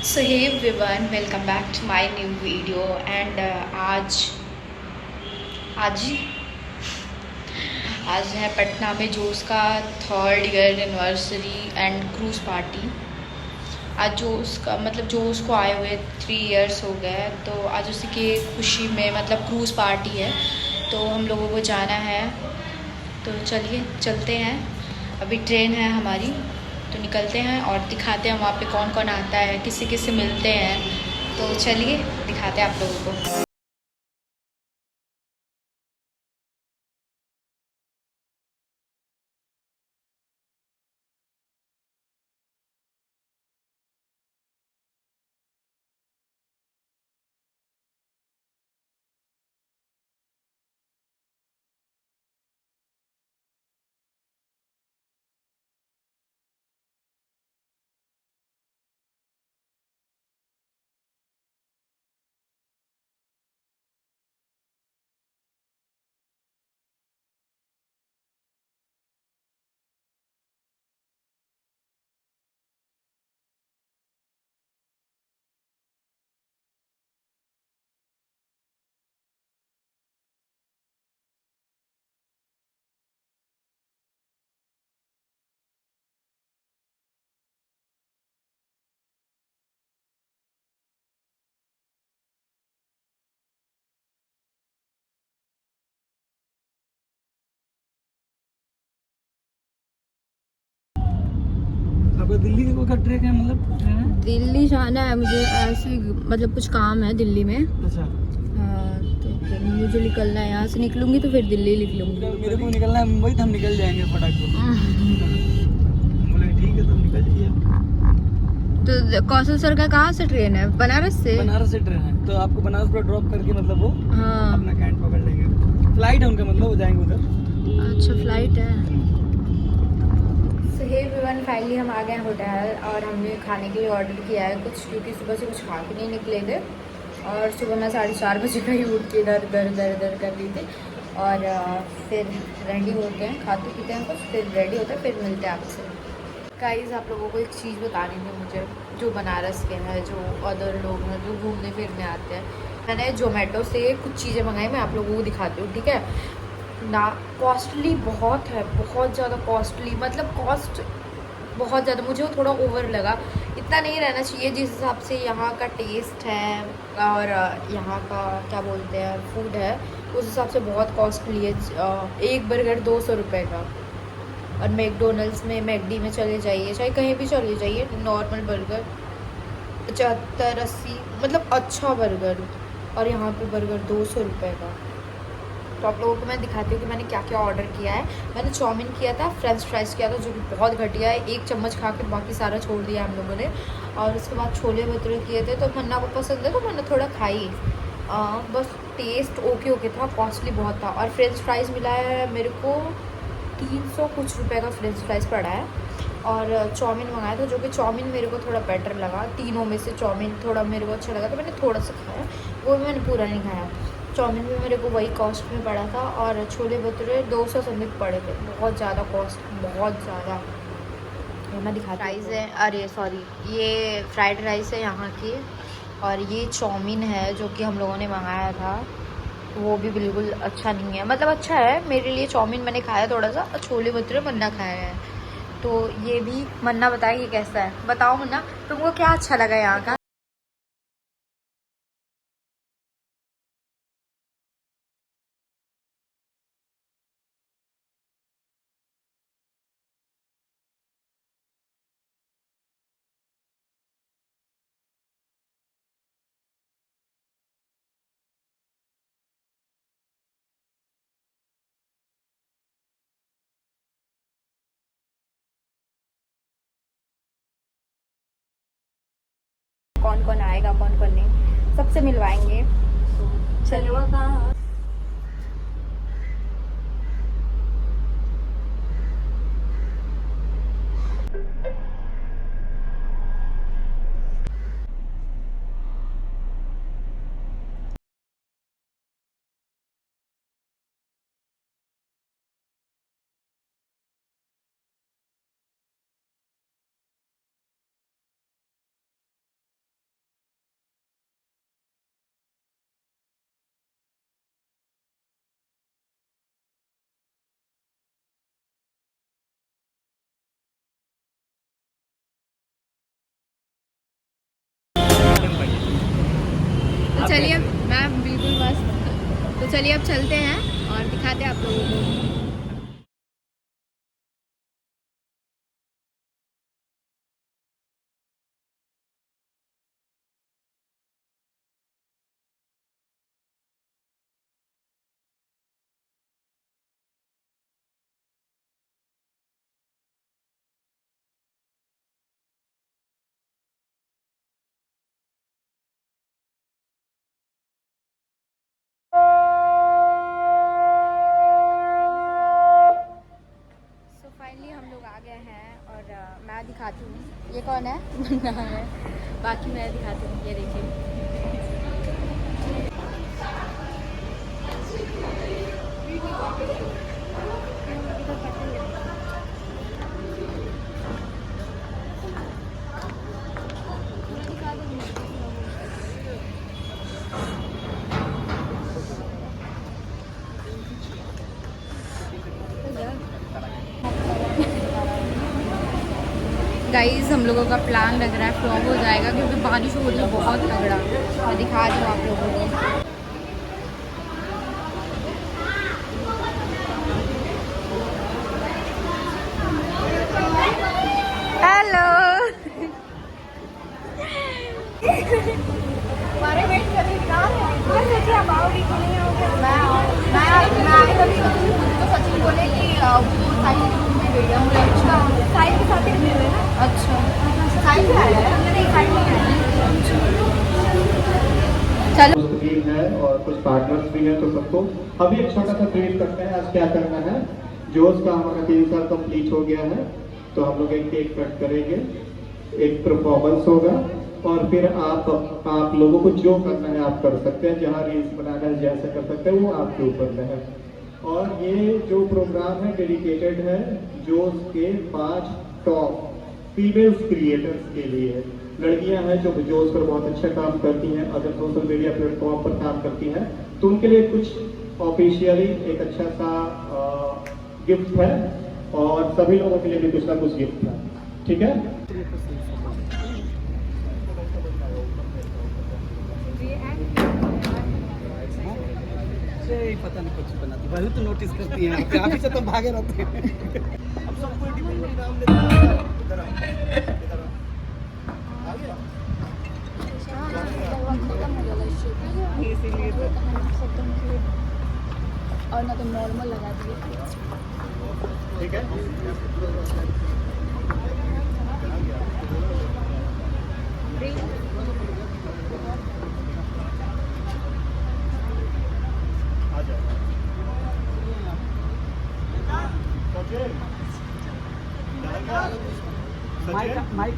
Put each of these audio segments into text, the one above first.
So hey everyone, welcome back to my new video and आज आज है पटना में जोश का 3rd year anniversary and cruise party. आज जोश का मतलब जोश को आए हुए 3 इयर्स हो गए, तो आज उसी की खुशी में मतलब क्रूज़ पार्टी है, तो हम लोगों को जाना है। तो चलिए चलते हैं, अभी ट्रेन है हमारी, तो निकलते हैं और दिखाते हैं वहाँ पे कौन कौन आता है, किससे किससे मिलते हैं। तो चलिए दिखाते हैं आप लोगों को। आपका दिल्ली का ट्रैक है, मतलब ट्रेन है? दिल्ली जाना है मुझे, ऐसे मतलब कुछ काम है दिल्ली में। अच्छा, हाँ, तो फिर मुझे निकलना है, यहाँ से निकलूंगी तो फिर दिल्ली निकलूंगी। मेरे को निकलना है मुंबई, तो हम निकल जाएंगे फटाक से। बोले ठीक है, तुम निकल जाइए। तो कौशल सर का कहाँ से ट्रेन है? बनारस से? बनारस से ट्रेन है, तो आपको बनारस पर ड्रॉप करके मतलब वो हाँ। अपना कैंट पकड़ लेंगे। फ्लाइट है उनका, मतलब वो जाएंगे उधर। अच्छा, फ्लाइट है। सो हे एवरीवन, फाइनली हम आ गए होटल और हमने खाने के लिए ऑर्डर किया है कुछ, क्योंकि सुबह से कुछ खा के नहीं निकले थे। और सुबह मैं 4:30 बजे का ही उठ के इधर उधर इधर उधर कर रही थी। और फिर रेडी होते हैं, खाते पीते हैं कुछ, फिर रेडी होते हैं, फिर मिलते हैं आपसे। गाइस, आप लोगों को एक चीज़ बतानी थी मुझे, जो बनारस के हैं, जो अदर लोग हैं जो घूमने फिरने आते हैं। मैंने जोमेटो से कुछ चीज़ें मंगाई, मैं आप लोगों को दिखाती हूँ, ठीक है ना। कॉस्टली बहुत है, बहुत ज़्यादा कॉस्टली, मतलब कॉस्ट बहुत ज़्यादा, मुझे वो थोड़ा ओवर लगा। इतना नहीं रहना चाहिए जिस हिसाब से यहाँ का टेस्ट है और यहाँ का क्या बोलते हैं फूड है, उस हिसाब से बहुत कॉस्टली है। एक बर्गर 200 रुपये का। और मैकडोनल्ड्स में, मैकडी में चले जाइए, चाहे कहीं भी चले जाइए, नॉर्मल बर्गर 75-80, मतलब अच्छा बर्गर। और यहाँ पे बर्गर 200 रुपये का। तो आप लोगों को मैं दिखाती हूँ कि मैंने क्या क्या ऑर्डर किया है। मैंने चाउमीन किया था, फ्रेंच फ्राइज़ किया था, जो कि बहुत घटिया है, 1 चम्मच खा के बाकी सारा छोड़ दिया हम लोगों ने। और उसके बाद छोले भटूरे किए थे, तो मन्ना को पसंद है तो मैंने थोड़ा खाई। बस टेस्ट ओके ओके था, कॉस्टली बहुत था। और फ्रेंच फ्राइज़ मिला है मेरे को 300 कुछ रुपए का फ्रेंच फ्राइज़ पड़ा है। और चाउमीन मंगाया था, जो कि चाउमीन मेरे को थोड़ा बेटर लगा, तीनों में से चाउमीन थोड़ा मेरे को अच्छा लगा, तो मैंने थोड़ा सा खाया, वो भी मैंने पूरा नहीं खाया। चाउमीन भी मेरे को वही कॉस्ट में पड़ा था, और छोले भटूरे 200 समथिंग पड़े थे, बहुत ज़्यादा कॉस्ट, बहुत ज़्यादा। ये मैं दिखाती हूँ। राइस है, अरे सॉरी, ये फ्राइड राइस है यहाँ की। और ये चाउमीन है जो कि हम लोगों ने मंगाया था, वो भी बिल्कुल अच्छा नहीं है, मतलब अच्छा है मेरे लिए। चाउमीन मैंने खाया थोड़ा सा, और छोले भटूरे मन्ना खाया है। तो ये भी मन्ना बताए कि कैसा है, बताओ मन्ना, तुमको क्या अच्छा लगा यहाँ का? कौन कौन आएगा, कौन कौन नहीं, सबसे मिलवाएंगे। चलिए। चलिए मैं बिल्कुल मस्त। तो चलिए अब चलते हैं और दिखाते हैं आप लोगों को। फाइनली हम लोग आ गए हैं और मैं दिखाती हूँ ये कौन है मुन्ना है। बाकी मैं दिखाती हूँ, ये देखिए। गाइस हम लोगों का प्लान लग रहा है फ्लॉप हो जाएगा क्योंकि बारिश हो रही है बहुत तगड़ा। मैं दिखा रही हूँ आप लोगों को। हेलो हमारे वेट कर रही आप आओगी कि नहीं आओगे। मैं कभी तो सचिन बोले कि वो साहिल के रूम में गई है। अच्छा साहिल के साथ ही मिले ना। अच्छा साहिल भी आया है। नहीं साहिल नहीं आया। चलो दोस्त भी है और कुछ पार्टनर्स भी हैं, तो सबको अभी एक छोटा सा ब्रीफ करते हैं। आज क्या करना है, जोश का हमारा 3 साल कंप्लीट हो गया है, तो हम लोग एक केक कट करेंगे, एक परफॉर्मेंस होगा और फिर आप लोगों को जो करना है आप कर सकते हैं। जहाँ रील्स बनाना है जैसे कर सकते हैं वो आपके ऊपर में है। और ये जो प्रोग्राम है डेडिकेटेड है जोश के 5 टॉप फीमेल्स क्रिएटर्स के लिए। लड़कियां हैं जो जोश पर बहुत अच्छा काम करती हैं, अगर सोशल मीडिया प्लेटफॉर्म पर काम करती हैं तो उनके लिए कुछ ऑफिशियली एक अच्छा सा गिफ्ट है और सभी लोगों के लिए भी कुछ ना कुछ गिफ्ट है। ठीक है, पता नहीं कुछ बनाती वही तो नोटिस करती हैं। काफी से तो भागे रहते हैं। अब सब कोई डिफरेंट नाम लेते हैं। इधर आ गया इसीलिए और ना तो नॉर्मल लगा दिए। ठीक है। आ जाओ माइक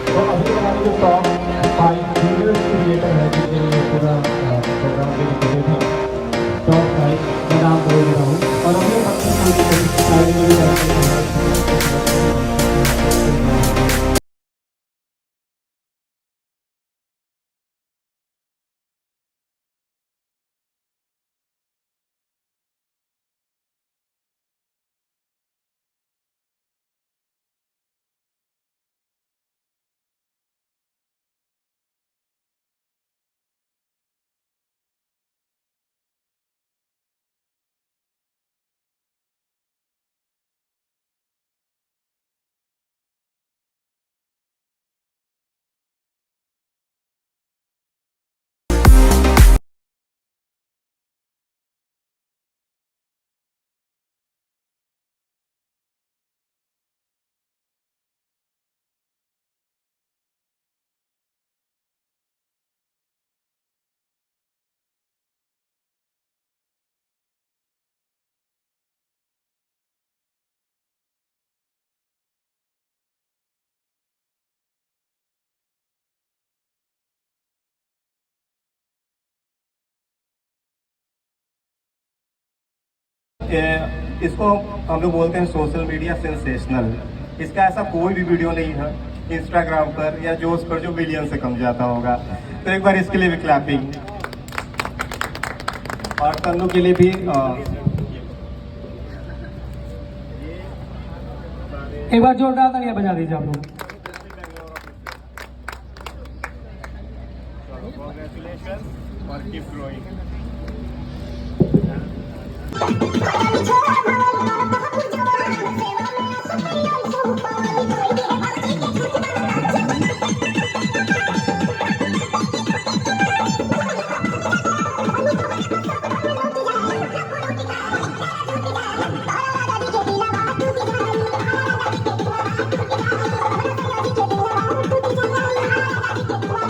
तो अभी हमारे जो टॉप 5 फीमेल्स क्रिएटर है जिनके लिए पूरा प्रोग्राम डेडिकेटेड है, टॉप 5 मैं नाम बोल रहा हूँ और अभी इसको हम लोग बोलते हैं सोशल मीडिया सेंसेशनल। इसका ऐसा कोई भी वीडियो नहीं है इंस्टाग्राम पर या जोश पर जो मिलियन से कम जाता होगा। तो एक बार इसके लिए भी क्लैपिंग और तन्नू के लिए भी एक बार जोरदार तालियां बजा दीजिए आप लोग। Congratulations for keep growing.